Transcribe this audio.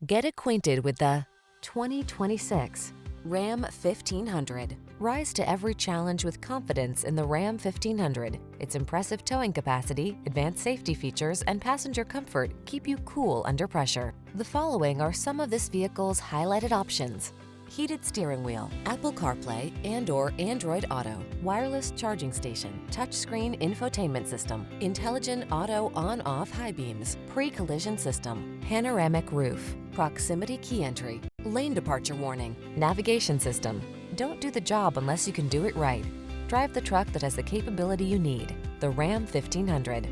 Get acquainted with the 2026 Ram 1500. Rise to every challenge with confidence in the Ram 1500. Its impressive towing capacity, advanced safety features, and passenger comfort keep you cool under pressure. The following are some of this vehicle's highlighted options: heated steering wheel, Apple CarPlay and/or Android Auto, wireless charging station, touchscreen infotainment system, intelligent auto on-off high beams, pre-collision system, panoramic roof, proximity key entry, lane departure warning, navigation system. Don't do the job unless you can do it right. Drive the truck that has the capability you need. The Ram 1500.